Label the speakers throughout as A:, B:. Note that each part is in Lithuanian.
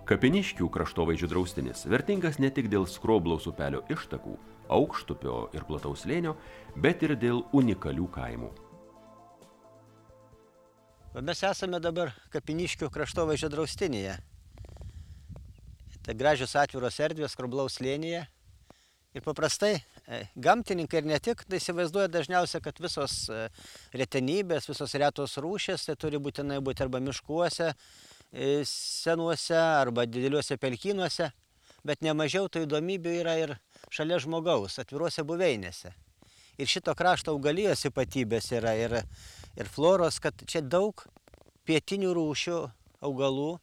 A: Kapiniškių kraštovaizdžio draustinis vertingas ne tik dėl Skroblaus upelio ištakų, Aukštupio ir plataus slėnio, bet ir dėl unikalių kaimų.
B: Mes esame dabar Kapiniškių kraštovaizdžio draustinyje. Tai gražios atviros erdvės Skroblaus slėnyje. Ir paprastai gamtininkai ir ne tik, tai įsivaizduoja dažniausiai, kad visos retenybės, visos retos rūšės, tai turi būtinai būti arba miškuose, senuose, arba dideliuose pelkynuose, bet nemažiau tų įdomybių yra ir šalia žmogaus, atviruose buveinėse. Ir šito krašto augalijos ypatybės yra ir floros, kad čia daug pietinių rūšių augalų,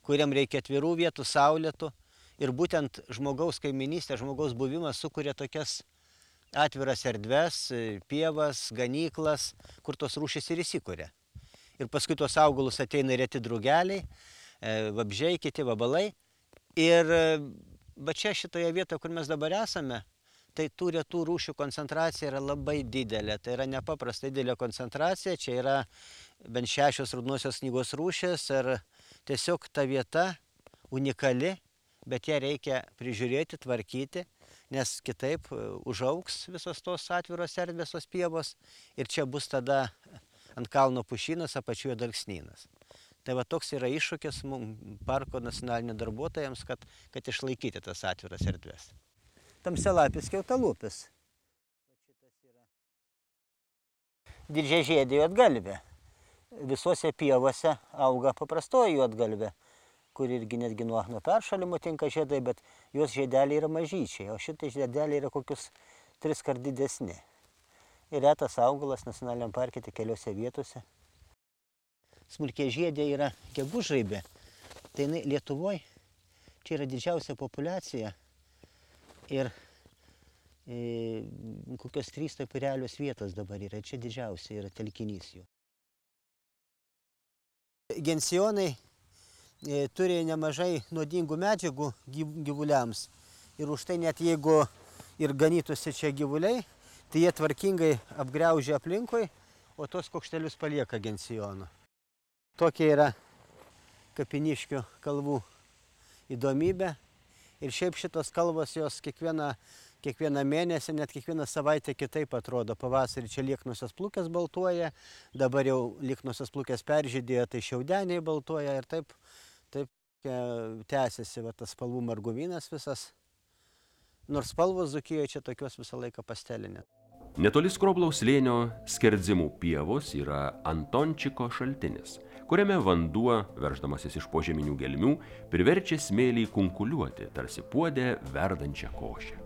B: kuriam reikia atvirų vietų, saulėtų. Ir būtent žmogaus kaiminystė, žmogaus buvimas sukuria tokias atviras erdves, pievas, ganyklas, kur tos rūšys ir įsikuria. Ir paskui tuos augalus ateina reti drugeliai, vabzdžiai, kiti vabalai. Ir va čia šitoje vietoje, kur mes dabar esame, tai tų retų rūšių koncentracija yra labai didelė. Tai yra nepaprastai didelė koncentracija. Čia yra bent 6 raudonosios knygos rūšės ir tiesiog ta vieta unikali. Bet ją reikia prižiūrėti, tvarkyti, nes kitaip užaugs visos tos atviros erdvės, tos pievos ir čia bus tada ant kalno pušynas, apačioje dalksnynas. Tai va toks yra iššūkis parko nacionalinio darbuotojams, kad išlaikyti tas atviras erdvės. Tamsialapis skiautalūpis. Didžiažiedė juodgalvė. Visuose pievose auga paprastoji juodgalvė, kur irgi netgi nuo peršalimo tinka žiedai, bet jos žiedeliai yra mažyčiai, o šitai žiedeliai yra kokius 3 kart didesni. Ir retas augalas nacionaliniam parke tik keliose vietose. Smulkiažiedė yra gegužraibė. Tai jinai Lietuvoje čia yra didžiausia populiacija ir kokios 3 taip realios vietos dabar yra. Čia didžiausia yra telkinys jų. Gensionai turi nemažai nuodingų medžiagų gyvuliams ir už tai net jeigu ir ganytųsi čia gyvuliai, tai jie tvarkingai apgriaužia aplinkui, o tos kuokštelius palieka gensionų. Tokia yra Kapiniškių kalvų įdomybė ir šiaip šitos kalvos jos kiekvieną mėnesį, net kiekvieną savaitę kitaip atrodo. Pavasarį čia lieknosios plukės baltuoja, dabar jau lieknosios plukės peržydėjo, tai šiaudeniai baltuoja ir taip tęsiasi tas spalvų marguvynas visas. Nors spalvos Dzūkijoje čia tokios visą laiką pastelinė.
A: Netoli Skroblaus slėnio Skerdzimų pievos yra Antončiko šaltinis, kuriame vanduo, verždamasis iš požeminių gelmių, priverčia smėlį kunkuliuoti, tarsi puode verdančią košę.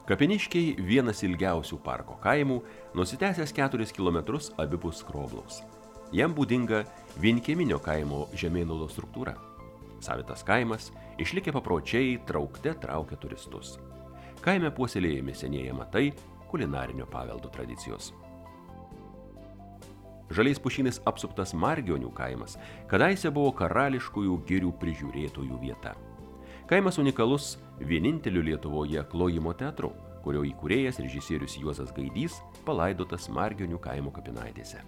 A: Kapiniškiai vienas ilgiausių parko kaimų, nusitęsęs 4 kilometrus abipus Skroblaus. Jam būdinga vienkieminio kaimo žemėnaudo struktūra. Savitas kaimas, išlikę papročiai, traukte traukia turistus. Kaime puoselėjami senieji amatai, kulinarinio paveldo tradicijos. Žaliais pušynais apsuptas Margionių kaimas kadaise buvo karališkųjų girių prižiūrėtojų vieta. Kaimas unikalus vieninteliu Lietuvoje klojimo teatru, kurio įkūrėjas režisierius Juozas Gaidys palaidotas Margionių kaimo kapinaitėse.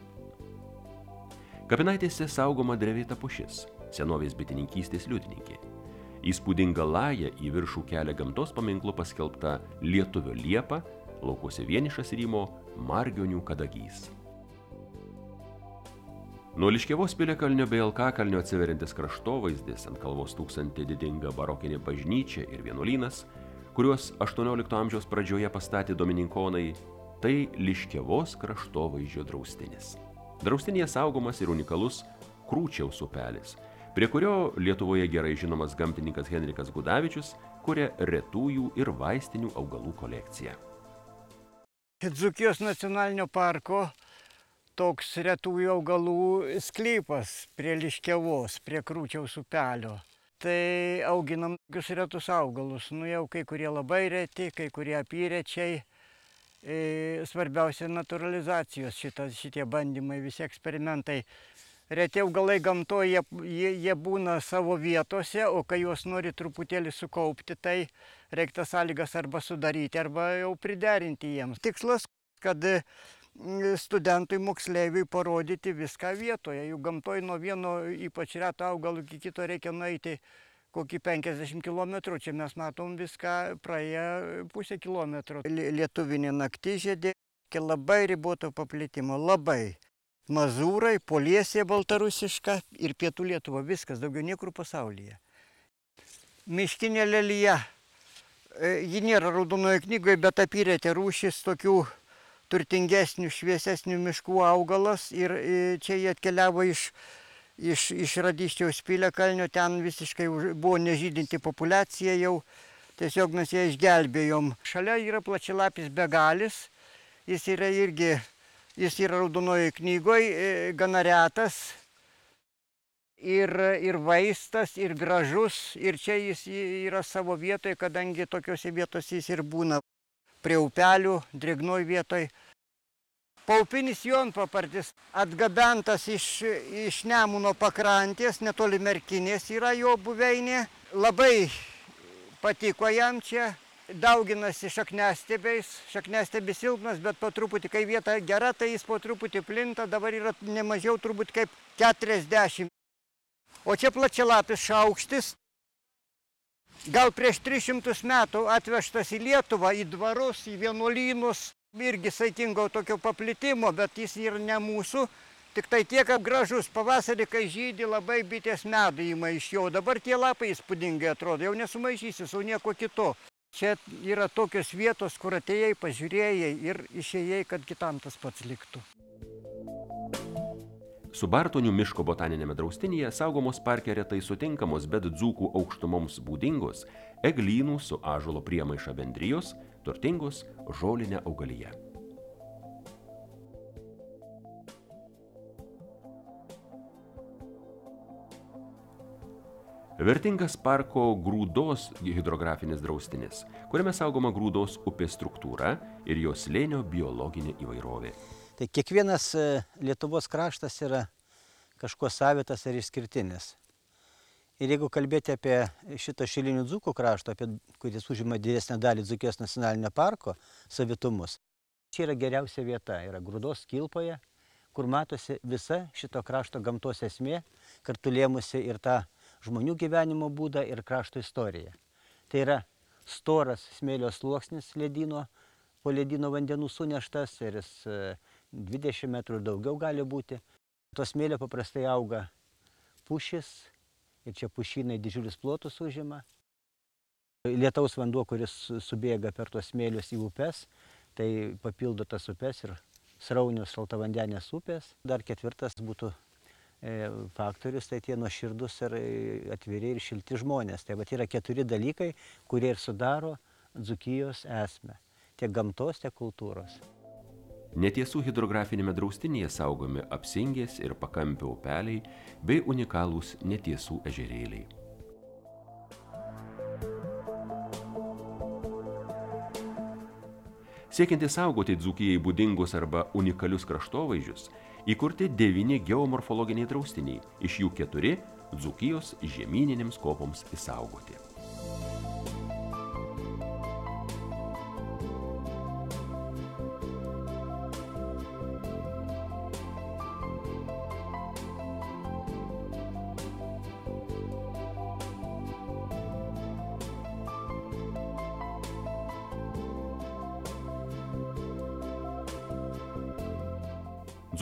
A: Kapinaitėse saugoma drevėta pušis, senovės bitininkystės liudininkė. Įspūdinga laja į viršų kelia gamtos paminklu paskelbta Lietuvio liepa, laukuose vienišas rymo Margionių kadagys. Nuo Liškiavos piliakalnio bei Alkakalnio atsiveriantis kraštovaizdis, ant kalvos stūksanti didinga barokinė bažnyčia ir vienuolynas, kuriuos 18 amžiaus pradžioje pastatė domininkonai, tai Liškiavos kraštovaizdžio draustinis. Draustinėje saugomas ir unikalus Krūčiaus upelis, prie kurio Lietuvoje gerai žinomas gamtininkas Henrikas Gudavičius kuria retųjų ir vaistinių augalų kolekciją.
C: Dzūkijos nacionalinio parko toks retųjų augalų sklypas prie Liškiavos, prie Krūčiaus upelio. Tai auginam tokius retus augalus, jau kai kurie labai reti, kai kurie apyrečiai. Svarbiausia natūralizacijos šitie bandymai, visi eksperimentai. Reti augalai gamtoje, jie būna savo vietose, o kai juos nori truputėlį sukaupti, tai reikia tas sąlygas arba sudaryti, arba jau priderinti jiems. Tikslas, kad studentui, moksleiviui parodyti viską vietoje. Jų gamtoj nuo vieno ypač reto augalo iki kito reikia nueiti kokį 50 km. Čia mes matom viską praėję pusę kilometro. Lietuvinė naktižiedė, labai riboto paplitimo, labai. Mazūrai, Poliesė baltarusiška ir Pietų Lietuva, viskas, daugiau niekur pasaulyje. Miškinė lelija, ji nėra raudonoje knygoje, bet apyretė rūšis tokių turtingesnių, šviesesnių miškų augalas ir čia jie atkeliavo iš Radysčiaus Piliakalnio, ten visiškai buvo nežydinti populiacija jau, tiesiog mes ją išgelbėjom. Šalia yra plačialapis begalis, jis yra raudonoje knygoje, gana retas ir vaistas, ir gražus, ir čia jis yra savo vietoje, kadangi tokiose vietose jis ir būna prie upelių, drėgnoj vietoj. Paupinis jonpapartis atgabentas iš Nemuno pakrantės, netoli Merkinės yra jo buveinė. Labai patiko jam čia, dauginasi šakniastiebiais, šakniastebis silpnas, bet po truputį, kai vieta gera, tai jis po truputį plinta, dabar yra nemažiau turbūt kaip 40. O čia plačialapis šaukštis, gal prieš 300 metų atvežtas į Lietuvą, į dvarus, į vienuolynus. Irgi saikingo tokio paplitimo, bet jis yra ne mūsų. Tik tai tiek gražus pavasarį, kai žydi, labai bitės medų ima iš jo. Dabar tie lapai įspūdingai atrodo, jau nesumaišysi su nieko kitu. Čia yra tokios vietos, kur atėjai, pažiūrėjai ir išėjai, kad kitam tas pats liktų.
A: Subartonių miško botaninėme draustinyje saugomos parke retai sutinkamos, bet dzūkų aukštumoms būdingos eglynų su ąžuolo priemaiša bendrijos, turtingos žolinė augalija. Vertingas parko Grūdos hidrografinis draustinis, kuriame saugoma Grūdos upės struktūra ir jos slėnio biologinė įvairovė.
B: Tai kiekvienas Lietuvos kraštas yra kažkuo savitas ir išskirtinis. Ir jeigu kalbėti apie šitą šilinių dzūkų kraštą, kuris užima didesnę dalį Dzūkijos nacionalinio parko savitumus, čia yra geriausia vieta, yra Grūdos kilpoje, kur matosi visa šito krašto gamtos esmė, kartu lėmusi ir tą žmonių gyvenimo būdą ir krašto istoriją. Tai yra storas smėlio sluoksnis ledino, po ledino vandenų suneštas ir jis 20 metrų ir daugiau gali būti. To smėlio paprastai auga pušis ir čia pušynai didžiulius plotus užima. Lietaus vanduo, kuris subėga per tuos smėlius į upes, tai papildo tas upes ir sraunios šaltavandenės upės. Dar ketvirtas būtų faktorius, tai tie nuoširdus ir atviri ir šilti žmonės. Tai yra 4 dalykai, kurie ir sudaro Dzūkijos esmę. Tiek gamtos, tiek kultūros.
A: Netiesų hidrografinėme draustinyje saugomi Apsingės ir Pakampio upeliai bei unikalūs Netiesų ežerėliai. Siekiant išsaugoti Dzūkijai būdingus arba unikalius kraštovaizdžius, įkurti 9 geomorfologiniai draustiniai, iš jų 4 Dzūkijos žemyninėms kopoms išsaugoti.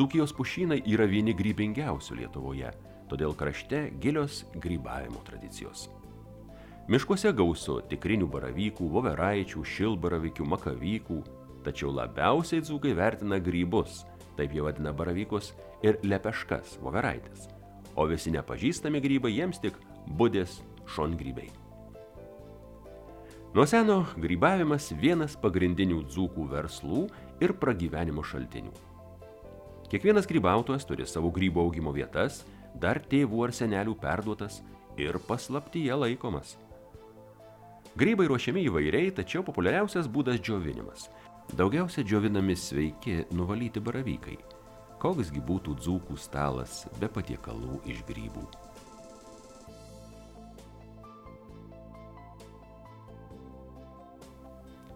A: Dzūkijos pušynai yra vieni grybingiausių Lietuvoje, todėl krašte gilios grybavimo tradicijos. Miškuose gausu tikrinių baravykų, voveraičių, šilbaravykių, makavykų, tačiau labiausiai dzūkai vertina grybus, taip jie vadina baravykus, ir lepeškas, voveraites, o visi nepažįstami grybai jiems tik budės šongrybiai. Nuo seno grybavimas vienas pagrindinių dzūkų verslų ir pragyvenimo šaltinių. Kiekvienas grybautojas turi savo grybo augimo vietas, dar tėvų ar senelių perduotas ir paslaptyje laikomas. Grybai ruošiami įvairiai, tačiau populiariausias būdas džiovinimas. Daugiausia džiovinami sveiki nuvalyti baravykai. Koksgi būtų dzūkų stalas be patiekalų iš grybų.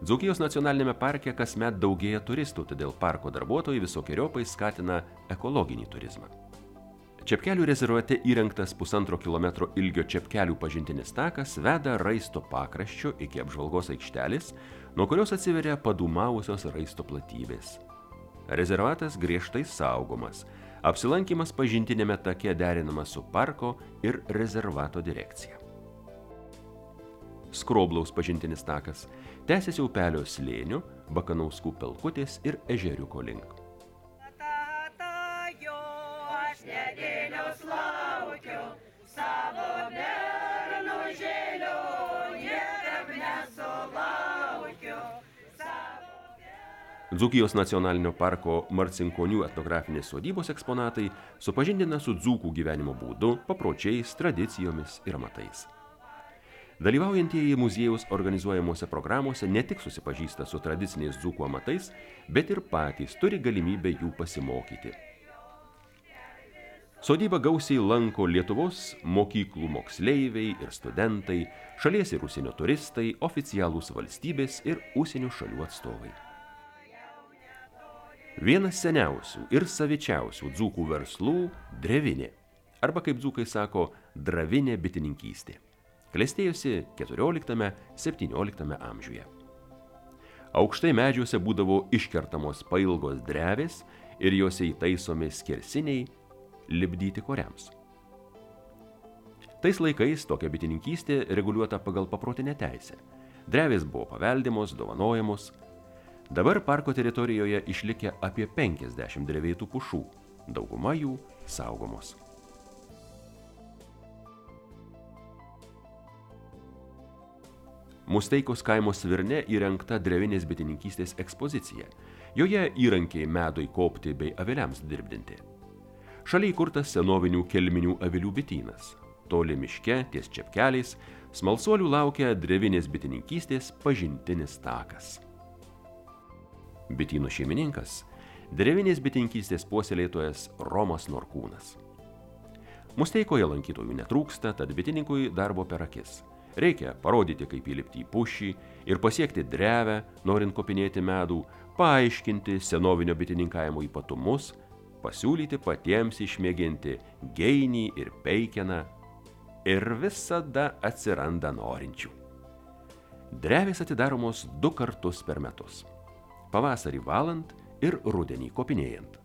A: Dzūkijos nacionalinėme parke kasmet daugėja turistų, todėl parko darbuotojai visokiojopai skatina ekologinį turizmą. Čepkelių rezervate įrengtas 1,5 kilometro ilgio Čepkelių pažintinis takas veda raisto pakraščiu iki apžvalgos aikštelės, nuo kurios atsiveria padūmavusios raisto platybės. Rezervatas griežtai saugomas. Apsilankymas pažintinėme take derinamas su parko ir rezervato direkcija. Skroblaus pažintinis takas tęsiasi upelio slėniu, Bakanauskų pelkutės ir ežeriuko link. Dzūkijos nacionalinio parko Marcinkonių etnografinės sodybos eksponatai supažindina su dzūkų gyvenimo būdu, papročiais, tradicijomis ir amatais. Dalyvaujantieji muziejaus organizuojamuose programuose ne tik susipažįsta su tradiciniais dzūkų amatais, bet ir patys turi galimybę jų pasimokyti. Sodybą gausiai lanko Lietuvos mokyklų moksleiviai ir studentai, šalies ir užsienio turistai, oficialūs valstybės ir užsienio šalių atstovai. Vienas seniausių ir savičiausių dzūkų verslų – drevinė, arba kaip dzūkai sako, dravinė bitininkystė. Klestėjosi 14–17 amžiuje. Aukštai medžiuose būdavo iškertamos pailgos drevės ir jose įtaisomi skersiniai lipdyti koriams. Tais laikais tokia bitininkystė reguliuota pagal paprotinę teisę. Drevės buvo paveldimos, dovanojamos. Dabar parko teritorijoje išlikę apie 50 drevėtų pušų, dauguma jų saugomos. Musteikos kaimo Svirne įrengta drevinės bitininkystės ekspozicija. Joje įrankiai medui kopti bei aviliams dirbdinti. Šalia įkurtas senovinių kelminių avilių bitynas. Toli miške, ties Čepkeliais, smalsuolių laukia drevinės bitininkystės pažintinis takas. Bityno šeimininkas – drevinės bitininkystės puoselėtojas Romas Norkūnas. Musteikoje lankytojų netrūksta, tad bitininkui darbo per akis. Reikia parodyti, kaip įlipti į pušį ir pasiekti drevę, norint kopinėti medų, paaiškinti senovinio bitininkavimo ypatumus, pasiūlyti patiems išmėginti geinį ir peikeną ir visada atsiranda norinčių. Drevės atidaromos 2 kartus per metus. Pavasarį valant ir rudenį kopinėjant.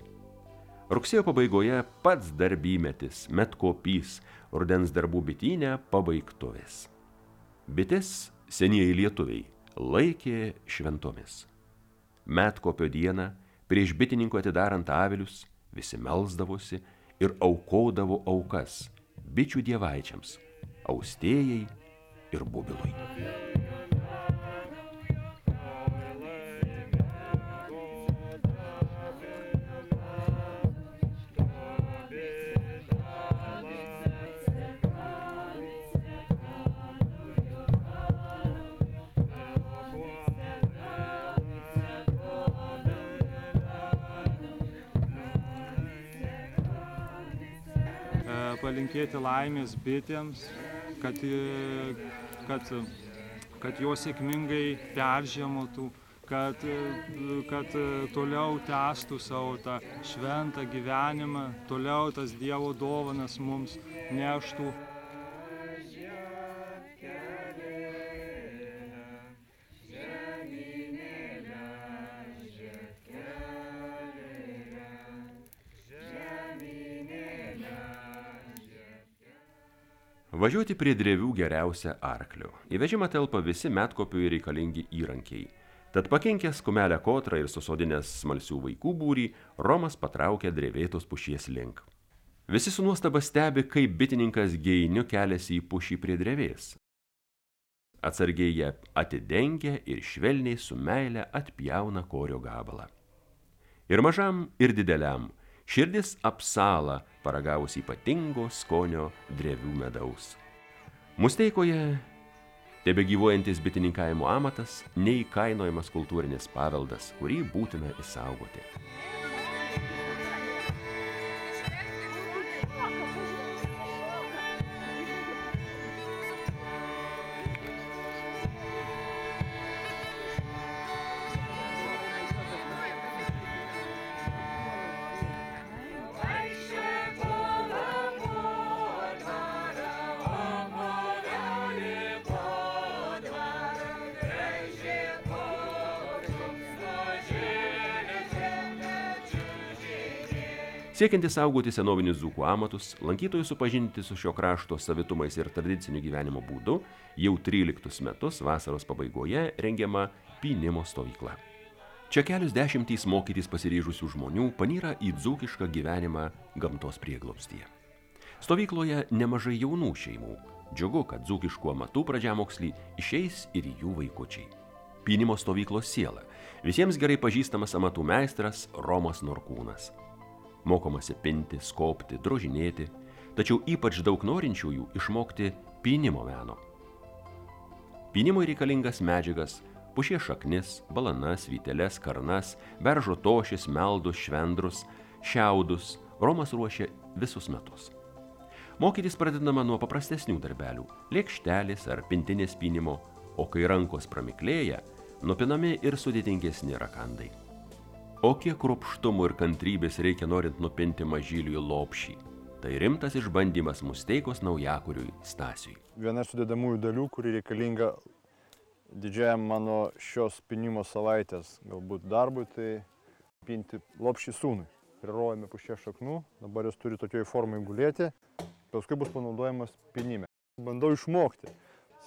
A: Rugsėjo pabaigoje pats darbymetis, medkopys, rudens darbų bityne pabaigtuvės. Bites senieji lietuviai laikė šventomis. Medkopio dieną, prieš bitininkų atidarant avilius, visi melsdavosi ir aukodavo aukas bičių dievaičiams, austėjai ir bubilui.
D: Palinkėti laimės bitėms, kad jos sėkmingai peržiemotų, kad toliau tęstų savo tą šventą gyvenimą, toliau tas Dievo dovanas mums neštų.
A: Važiuoti prie drevių geriausia arkliu. Į vežimą telpa visi medkopiui reikalingi įrankiai. Tad pakinkęs kumelę kotrą ir susodinęs smalsių vaikų būrį, Romas patraukė drevėtos pušies link. Visi su nuostaba stebi, kaip bitininkas geiniu keliasi į pušį prie drevės. Atsargiai ją atidengia ir švelniai su meile atpjauna korio gabalą. Ir mažam, ir dideliam širdis apsala paragavus ypatingo skonio drevių medaus. Musteikoje tebegyvuojantis bitininkavimo amatas neįkainojamas kultūrinis paveldas, kurį būtina išsaugoti. Siekiantis saugoti senovinius dzūkų amatus, lankytojus supažinti su šio krašto savitumais ir tradiciniu gyvenimo būdu, jau 13 metus vasaros pabaigoje rengiama pynimo stovykla. Čia kelios dešimtys mokytis pasiryžusių žmonių panyra į dzūkišką gyvenimą gamtos prieglobstyje. Stovykloje nemažai jaunų šeimų. Džiugu, kad dzūkiškų amatų pradžiamokslį išeis ir jų vaikučiai. Pynimo stovyklos siela – visiems gerai pažįstamas amatų meistras Romas Norkūnas. Mokomasi pinti, skobti, drožinėti, tačiau ypač daug norinčiųjų išmokti pynimo meno. Pynimui reikalingas medžiagas – pušies šaknis, balanas, vyteles, karnas, beržo tošis, meldus, švendrus, šiaudus – Romas ruošia visus metus. Mokytis pradedama nuo paprastesnių darbelių – lėkštelės ar pintinės pynimo, o kai rankos pramiklėja, nupinami ir sudėtingesni rakandai. O kiek kruopštumo ir kantrybės reikia norint nupinti mažyliui lopšį. Tai rimtas išbandymas Musteikos naujakuriui Stasiui.
E: Viena sudedamųjų dalių, kuri reikalinga didžiajam mano šios pynimo savaitės galbūt darbui, tai pinti lopšį sūnui. Prirovėme pušies šaknų, dabar jis turi tokioj formai gulėti, paskui bus panaudojamas pynime. Bandau išmokti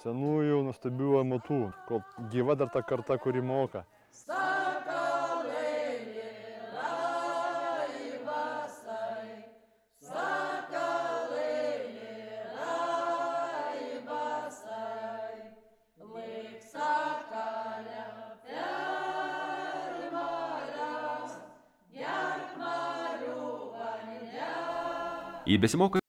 E: senųjų nuostabių amatų, kol gyva dar ta karta, kuri moka.
A: Į besimokančių